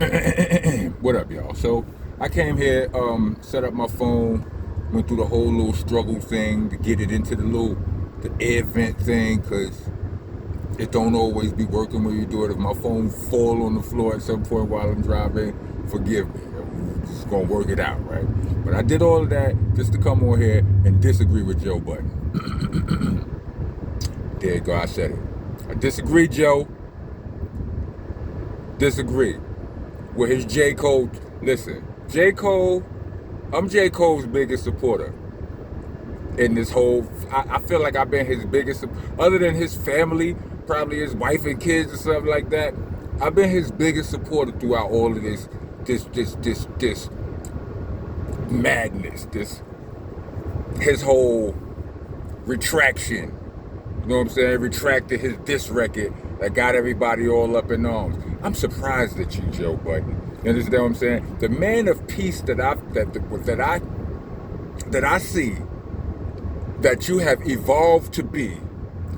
What up, y'all? So I came here, set up my phone, went through the whole little struggle thing to get it into the air vent thing, cause it don't always be working when you do it. If my phone fall on the floor at some point while I'm driving, forgive me. I'm just gonna work it out, right? But I did all of that just to come on here and disagree with Joe Budden. There you go, I said it. I disagree, Joe. Disagree with his J. Cole. Listen, J. Cole, I'm J. Cole's biggest supporter in this whole. I feel like I've been his biggest, other than his family, probably his wife and kids and stuff like that. I've been his biggest supporter throughout all of this madness, his whole retraction. You know what I'm saying? Retracted his diss record that got everybody all up in arms. I'm surprised at you, Joe Budden. You understand what I'm saying? The man of peace that I see that you have evolved to be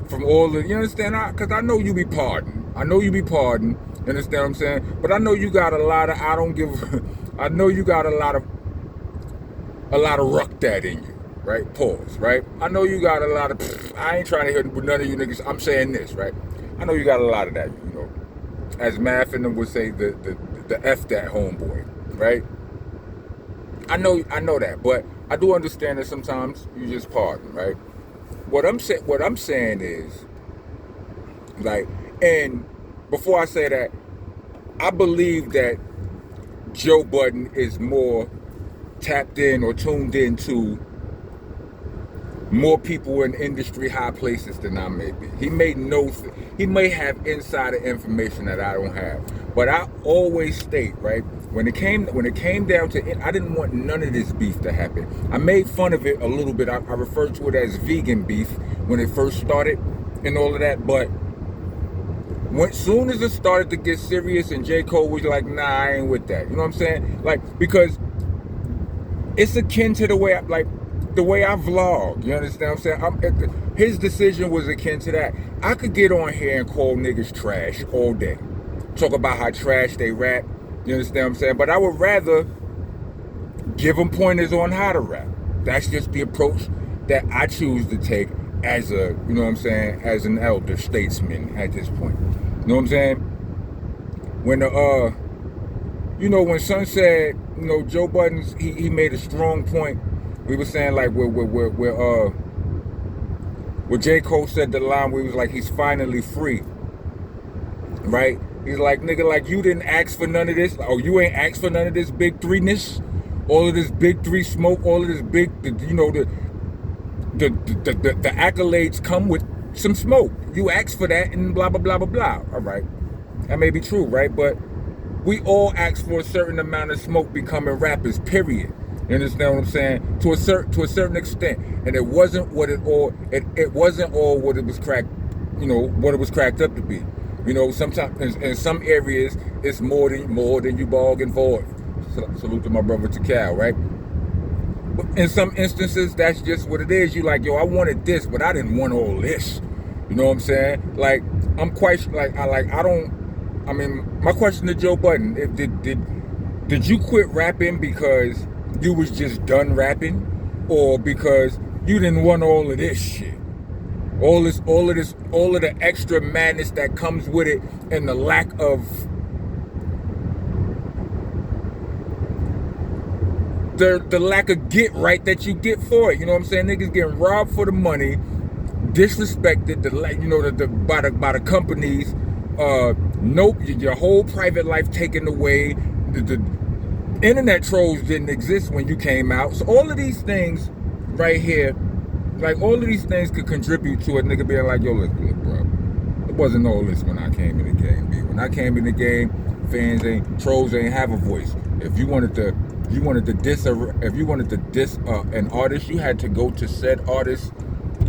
from all the, you understand? Because I know you be pardoned. I know you be pardoned. You understand what I'm saying? But I know you got a lot of, I don't give, I know you got a lot of ruck that in you, right? Pause, right? I know you got a lot of, I ain't trying to hear none of you niggas, I'm saying this, right? I know you got a lot of that, you know. As Math and them would say, the F that homeboy, right? I know that, but I do understand that sometimes you just pardon, right? What I'm saying is, like, and before I say that, I believe that Joe Budden is more tapped in or tuned into more people in industry high places than I may be. He may have insider information that I don't have. But I always state, right, when it came down to it, I didn't want none of this beef to happen. I made fun of it a little bit. I referred to it as vegan beef when it first started and all of that. But soon as it started to get serious and J. Cole was like, nah, I ain't with that. You know what I'm saying? Like, because it's akin to the way I vlog. You understand what I'm saying? His decision was akin to that. I could get on here and call niggas trash all day. Talk about how trash they rap. You understand what I'm saying? But I would rather give them pointers on how to rap. That's just the approach that I choose to take as a, you know what I'm saying, as an elder statesman at this point. You know what I'm saying? When when Son said, you know, Joe Budden, he made a strong point. We were saying like where J. Cole said the line where he was like, he's finally free, right? He's like, nigga, like you didn't ask for none of this. Oh, you ain't asked for none of this big three-ness, all of this big three smoke, all of this big, you know, the accolades come with some smoke. You asked for that and blah blah blah blah blah. All right, that may be true, right? But we all ask for a certain amount of smoke becoming rappers. Period. You understand what I'm saying? To a certain extent, and it wasn't it wasn't all what it was cracked, you know, what it was cracked up to be. You know, sometimes in some areas it's more than you bargained for. Salute to my brother Takal, right? But in some instances, that's just what it is. You like, yo, I wanted this, but I didn't want all this. You know what I'm saying? Like, I'm quite like I don't. I mean, my question to Joe Budden: did you quit rapping because you was just done rapping, or because you didn't want all of this shit, all of the extra madness that comes with it, and the lack of the lack of get right that you get for it? You know what I'm saying? Niggas getting robbed for the money, disrespected, by the companies. Nope, your whole private life taken away. The internet trolls didn't exist when you came out. So all of these things right here, like all of these things could contribute to a nigga being like, yo, look, bro, it wasn't all this when I came in the game, B. When I came in the game, trolls ain't have a voice. If you wanted to diss an artist, you had to go to said artist's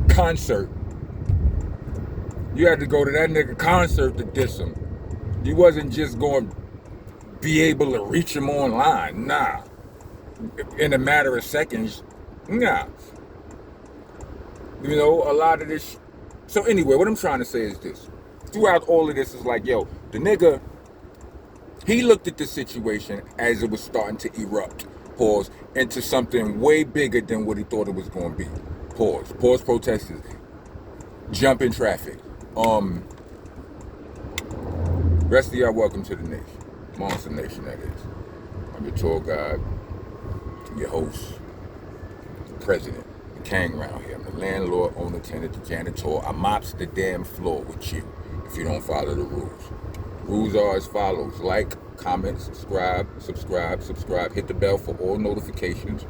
concert. You had to go to that nigga concert to diss him. You wasn't just going to be able to reach him online. Nah. In a matter of seconds. Nah. You know, a lot of this. So anyway, what I'm trying to say is this. Throughout all of this is like, yo, the nigga He looked at the situation as it was starting to erupt, pause, into something way bigger than what he thought it was going to be. Pause protesters, jump in traffic. Rest of y'all, welcome to the nation. Monster Nation, that is. I'm your tour guide, your host, the president, the king around here. I'm the landlord, owner, tenant, the janitor. I mops the damn floor with you if you don't follow the rules. Rules are as follows: like, comment, subscribe, hit the bell for all notifications.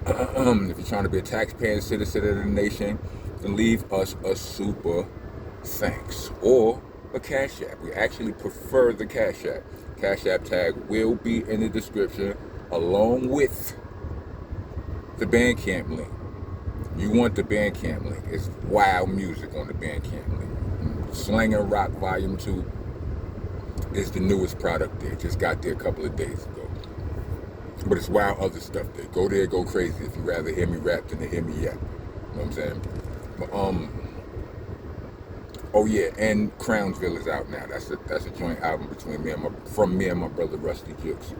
If you're trying to be a taxpaying citizen of the nation, then leave us a super thanks or a Cash App. We actually prefer the Cash App. Cash App tag will be in the description along with the Bandcamp link. You want the Bandcamp link. It's wild music on the Bandcamp link. Slang and Rock Volume 2 is the newest product there. Just got there a couple of days ago. But it's wild other stuff there. Go there, go crazy if you rather hear me rap than to hear me yap. You know what I'm saying? But, oh yeah, and Crownsville is out now. That's a joint album between me and my brother Rusty Jukes.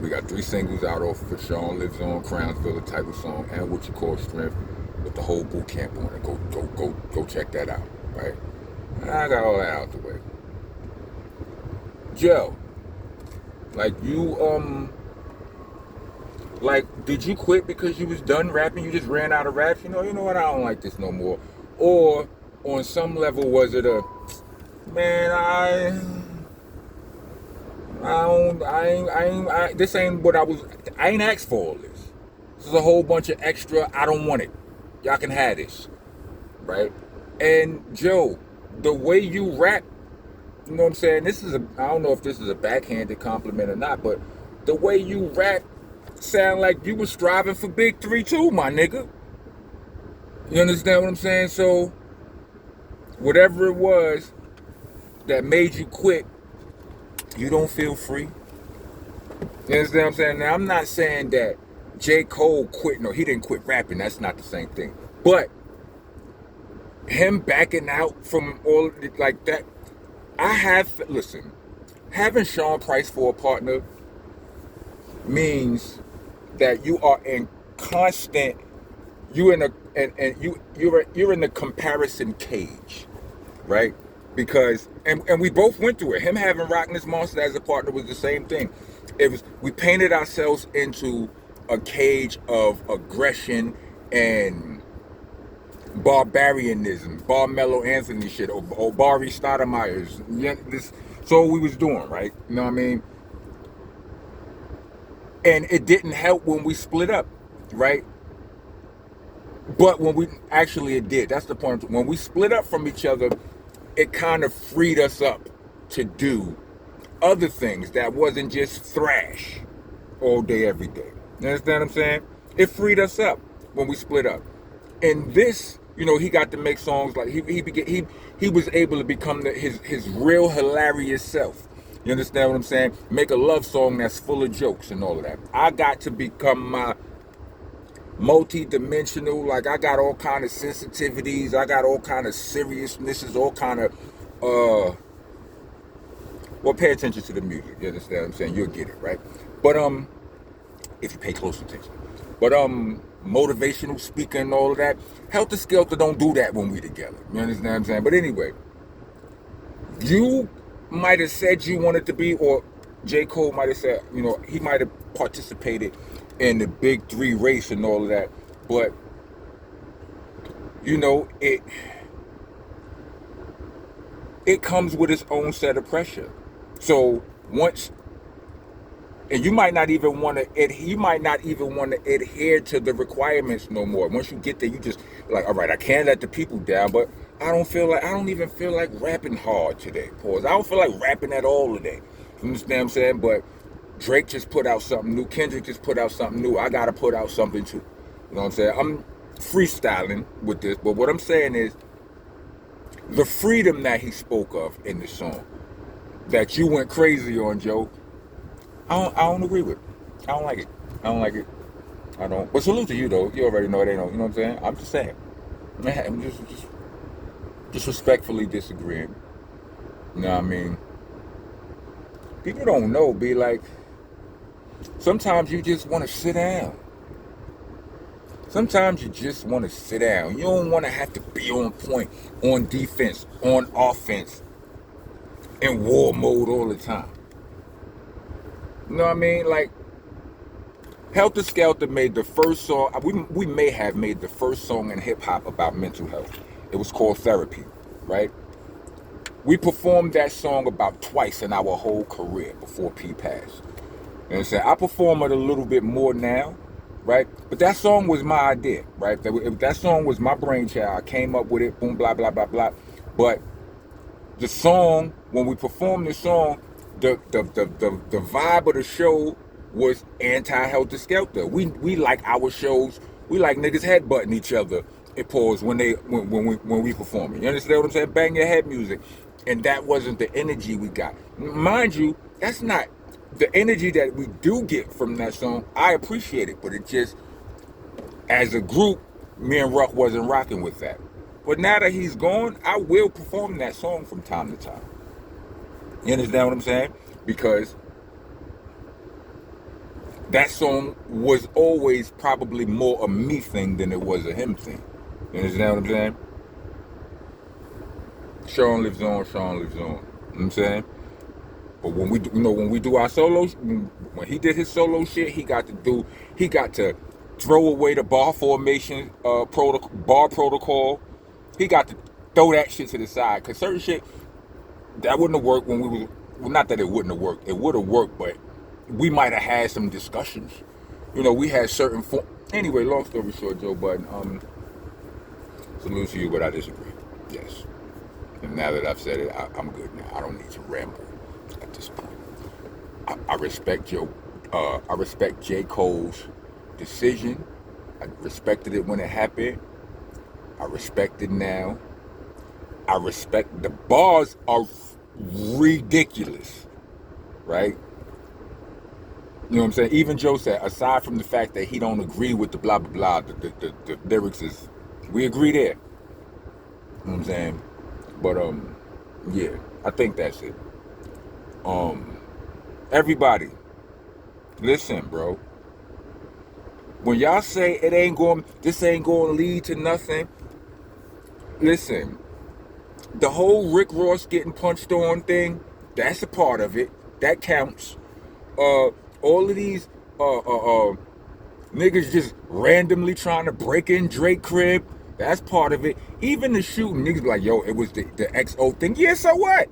We got 3 singles out off for Sean Lives On, Crownsville, the title song, and What You Call Strength, with the whole boot camp on it. Go check that out, right? I got all that out the way. Joe, like you, like, did you quit because you was done rapping? You just ran out of raps? You know what? I don't like this no more. Or on some level, was it a, man, this ain't what I ain't asked for all this. This is a whole bunch of extra. I don't want it. Y'all can have this, right? And Joe, the way you rap, you know what I'm saying? I don't know if this is a backhanded compliment or not, but the way you rap sound like you was striving for Big 3 too, my nigga. You understand what I'm saying? So, whatever it was that made you quit, you don't feel free. You understand what I'm saying? Now, I'm not saying that J. Cole quit. No, he didn't quit rapping. That's not the same thing. But him backing out from all like that, listen, having Sean Price for a partner means that you are in constant, you're in the comparison cage, right? Because and we both went through it. Him having Rockness Monster as a partner was the same thing. We painted ourselves into a cage of aggression and barbarianism, Bar Mellow Anthony shit, or Barry Stoudemire's. Yeah, that's all we was doing, right? You know what I mean? And it didn't help when we split up, right? But it did. That's the point. When we split up from each other, it kind of freed us up to do other things that wasn't just thrash all day, every day. You understand what I'm saying? It freed us up when we split up. And this, he got to make songs like he was able to become his real hilarious self. You understand what I'm saying? Make a love song that's full of jokes and all of that. I got to become my multi-dimensional, like I got all kind of sensitivities, I got all kind of seriousnesses, all kind of well, pay attention to the music. You understand what I'm saying? You'll get it, right? But if you pay close attention. But motivational speaker and all of that. Helter Skelter don't do that when we together. You understand what I'm saying? But anyway, you might have said you wanted to be, or J. Cole might have said, he might have participated in the Big 3 race and all of that. But it comes with its own set of pressure. So and you might not even want to adhere to the requirements no more. Once you get there, you just like, all right, I can't let the people down, but I don't even feel like rapping hard today. Pause. I don't feel like rapping at all today. You understand what I'm saying? But Drake just put out something new. Kendrick just put out something new. I gotta put out something too. You know what I'm saying? I'm freestyling with this, but what I'm saying is the freedom that he spoke of in the song that you went crazy on, Joe. I don't agree with. I don't like it. I don't. But salute to you though. You already know it ain't no. You know what I'm saying? I'm just saying. Man, I'm just respectfully disagreeing. You know what I mean? People don't know, be like, sometimes you just want to sit down. Sometimes you just want to sit down. You don't want to have to be on point, on defense, on offense, in war mode all the time. You know what I mean? Like, Helter Skelter made the first song, we may have made the first song in hip hop about mental health. It was called Therapy, right? We performed that song about twice in our whole career before P passed. You know what I'm saying? I perform it a little bit more now, right? But that song was my idea, right? That song was my brainchild. I came up with it, boom, blah, blah, blah, blah. But the song, when we performed the song, the vibe of the show was anti-Helter Skelter. We like our shows, we like niggas headbutting each other. It pause when we perform it. You understand what I'm saying? Bang your head music. And that wasn't the energy we got. Mind you, that's not the energy that we do get from that song. I appreciate it, but it just, as a group, me and Ruck wasn't rocking with that. But now that he's gone, I will perform that song from time to time. You understand what I'm saying? Because that song was always probably more a me thing than it was a him thing. You understand what I'm saying? Sean lives on, Sean lives on. You know what I'm saying? But when we do our solos, when he did his solo shit, he got to throw away the bar formation bar protocol. He got to throw that shit to the side, cause certain shit that wouldn't have worked when we was, well, not that it wouldn't have worked, it would have worked, but we might have had some discussions. We had certain anyway, long story short, Joe Budden, salute to you, but I disagree. Yes. And now that I've said it, I'm good now. I don't need to ramble at this point. I respect J. Cole's decision. I respected it when it happened. I respect it now. I respect the bars are ridiculous, right? You know what I'm saying? Even Joe said, aside from the fact that he don't agree with the blah blah blah, the lyrics is, we agree there. You know what I'm saying? But yeah, I think that's it. Everybody, listen, bro. When y'all say this ain't going to lead to nothing, listen. The whole Rick Ross getting punched on thing, that's a part of it. That counts. All of these niggas just randomly trying to break in Drake crib, that's part of it. Even the shooting, niggas be like, yo, it was the XO thing. Yeah, so what?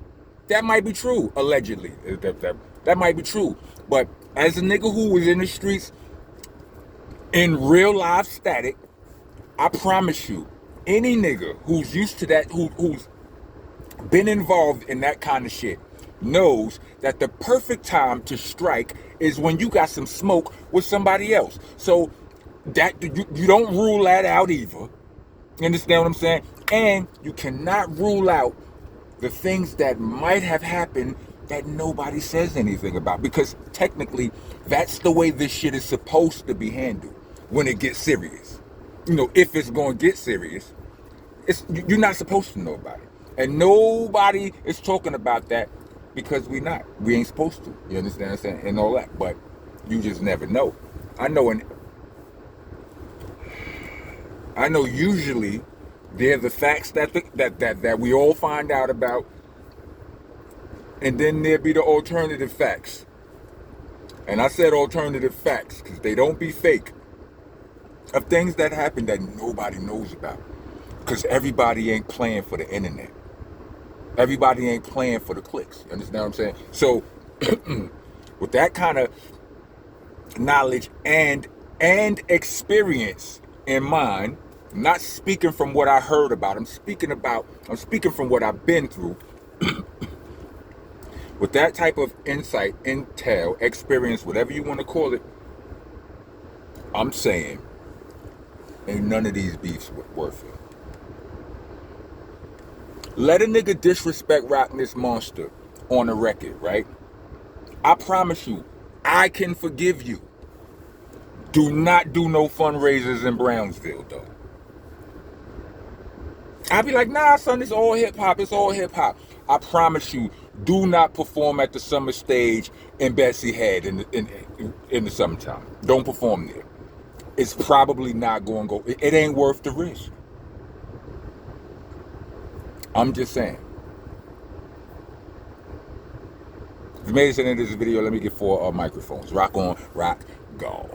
That might be true, allegedly. That might be true. But as a nigga who was in the streets in real life static, I promise you, any nigga who's used to that, who's been involved in that kind of shit, knows that the perfect time to strike is when you got some smoke with somebody else. So that you don't rule that out either. You understand what I'm saying? And you cannot rule out the things that might have happened that nobody says anything about, because technically that's the way this shit is supposed to be handled when it gets serious. If it's going to get serious, you're not supposed to know about it. And nobody is talking about that because we ain't supposed to. You understand what I'm saying? And all that. But you just never know. I know usually they're the facts that we all find out about, and then there be the alternative facts. And I said alternative facts because they don't be fake, of things that happen that nobody knows about, because everybody ain't playing for the internet. Everybody ain't playing for the clicks. You understand what I'm saying? So with that kind of knowledge and experience in mind, I'm not speaking from what I heard about. I'm speaking from what I've been through. With that type of insight, intel, experience, whatever you want to call it, I'm saying ain't none of these beefs worth it. Let a nigga disrespect Rockness Monster on a record, right? I promise you, I can forgive you. Do not do no fundraisers in Brownsville, though. I'd be like, nah, son, it's all hip hop. It's all hip hop. I promise you, Do not perform at the summer stage in Betsy Head in the summertime. Don't perform there. It's probably not going to go. It ain't worth the risk. I'm just saying. If you made it to the end of this video, let me get 4 microphones. Rock on, rock, go.